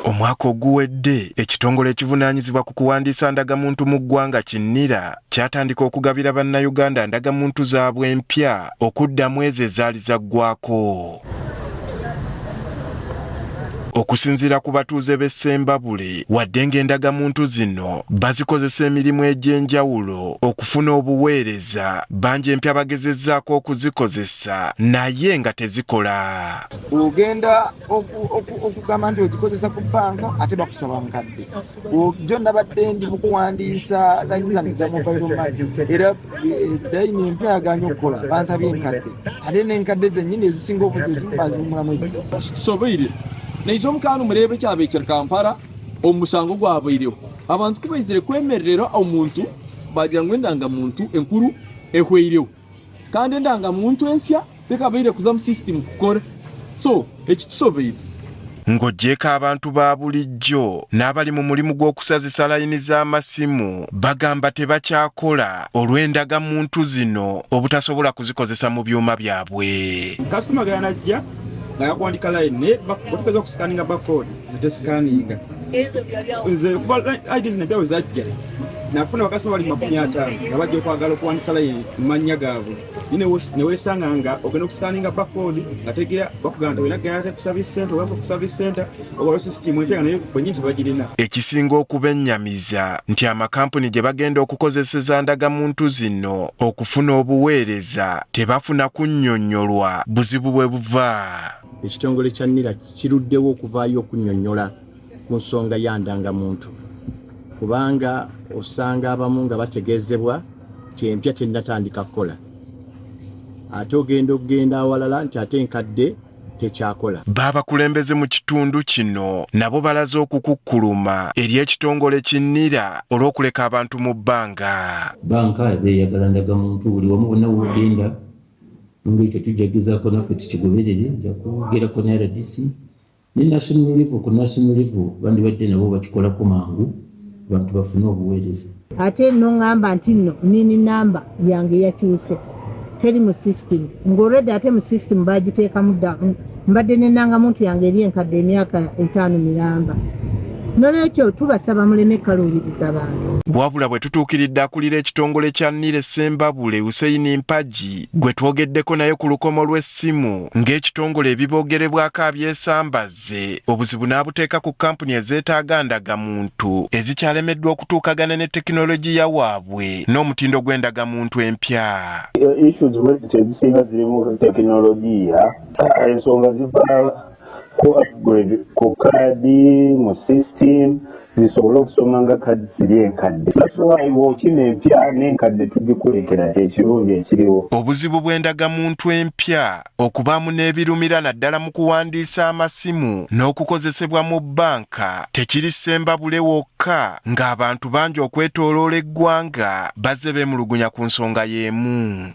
Omwaka oguwedde ekitongole ekivunaanyizibwa ku kuwandiisa ndagamuntu mu ggwanga Kinnira kyatandika okugabira bannayuganda ndagamuntu zaabwe empya okuddamu ezo ezaali zaggwaako. Okusinziira ku batuuze b'e Ssembabule, wadde ng'endagamuntu zino bazikozesa emirimu egy'enjawulo okufuna obuweereza, bangi empya bagezezzaako okuzikozesa naye nga tezikola. Ogenda okugamba nti ogikozesa ku bbanka ate bakusaba nkadde. Jjo nabadde ndi mu kuwandiisa layini zange za mobile money era layini empya yagaanye okukola bansabye enkadde ate n'enkadde zennyini ezisinga okuzimu bazimulamu ebyo. Kitusoboire naizo omukano murebe kyabekera Kampala omusango gwabaireho abantu kubaizire kwemerera omuntu bagira ngo endangamuntu enkuru ehweireho kandi endangamuntu ensya tekabaire kuza mu system kukora so ekitusoboire ng'ogyeko abantu ba bulijjo n'abali mu mulimu gw'okusazisa layini z'amasimu bagamba tebakyakola olw'endagamuntu zino obutasobola kuzikozesa mu byuma byabwe. Kasitoma ganajja nayakuandika line batukeza okusikaninga barcode netesikaninga nze kuba ID zinapya wezajja nafuna bakasitoma bali 50 nga bajja okwagala okuwandiisa line mu mannya gaabwe neweesanga nga ogenda okusikaninga barcode nga tegeera bakugamba olina kugenda ku service center oba ku service center oba system empya nayo bwennyini bagirina. Ekisinga okubennyamiza nti amakampuni gye bagenda okukozeseza ndagamuntu zino okufuna obuweereza tebafuna kunnyonnyolwa buzibu bwe buva. Ekitongole kya NIRA kiruddewo okuvaayo okunnyonnyola ku nsonga ya ndangamuntu kubanga osanga abamu nga bategeezebwa nti empya tennatandika kukola ate ogenda awalala nti ate enkadde tekyakola. Baabakulembeze mu kitundu kino nabo balaze okukukkuluma eri ekitongole Kinnira olw'okuleka abantu mu bbanga. Banka eyagala ndagamuntu buli wamu wonna wogenda ng'ekyo tujjagizaako naffe tukigoberere nja kugerako ne RDC ne national level. Ku national level bandibadde nabo bakikolako mangu abantu bafune obuweereza. Ate no ngamba nti nno nini namba yange yakyuse teri mu system ng'olwedde ate mu system bagiteekamu dda mbadde n'ennangamuntu yange eri enkadde emyaka 5 miramba. Nolwekyo tubasaba muleme kalubiriza abantu. Wabula bwe tutuukiridde akulira ekitongole kya NIRA Ssembabule Hussein Mpagi gwe twogeddeko naye ku lukomo lw'essimu ng'ekitongole ebiboogerebwako abyesambaze obuzibu n'abuteeka ku kampuni ezeetaaga ndagamuntu ezikyalemeddwa okutuukagana ne tekinologiya waabwe n'omutindo gw'endagamuntu empya. Issues ezisinga ziri mu tekinologiya ensonga ziva ku upgrade ku kaadi mu system zisobola okusoma nga kaadi ziri enkadde. Asobola okina empya n'enkadde tugikulekera kyekirungi ekiriwo. Obuzibu bw'endagamuntu empya okubaamu n'ebirumira naddala mu kuwandiisa amasimu n'okukozesebwa mu bbanka tekiri Ssembabule wokka ng'abantu bangi okwetooloola eggwanga bazze beemulugunya ku nsonga y'emu.